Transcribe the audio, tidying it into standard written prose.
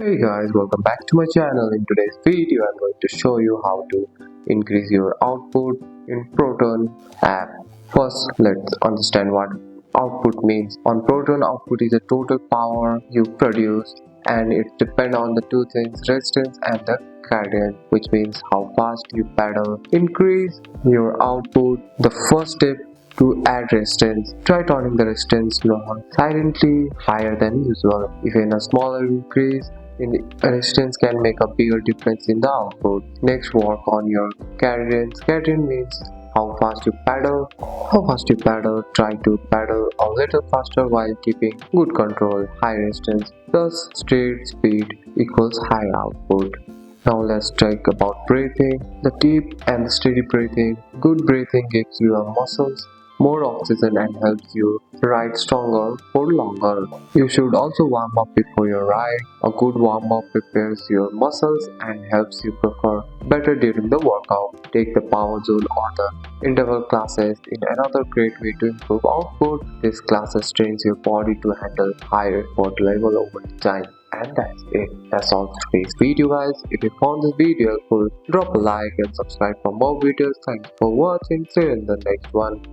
Hey guys, welcome back to my channel. In today's video, I'm going to show you how to increase your output in Proton app. First, let's understand what output means. On Proton, output is the total power you produce, and it depends on the two things, resistance and the cadence, which means how fast you pedal. Increase your output. The first step to add resistance, try turning the resistance knob silently higher than usual. Even a smaller increase in resistance can make a bigger difference in the output. Next, work on your cadence. Cadence means how fast you pedal. Try to pedal a little faster while keeping good control. High resistance plus straight speed equals high output. Now let's talk about breathing. The deep and steady breathing. Good breathing gives your muscles more oxygen and helps you ride stronger for longer. You should also warm up before your ride. A good warm up prepares your muscles and helps you perform better during the workout. Take the power zone or the interval classes in another great way to improve output. These classes trains your body to handle higher effort level over time. And that's it. That's all for today's video guys. If you found this video helpful, drop a like and subscribe for more videos. Thanks for watching. See you in the next one.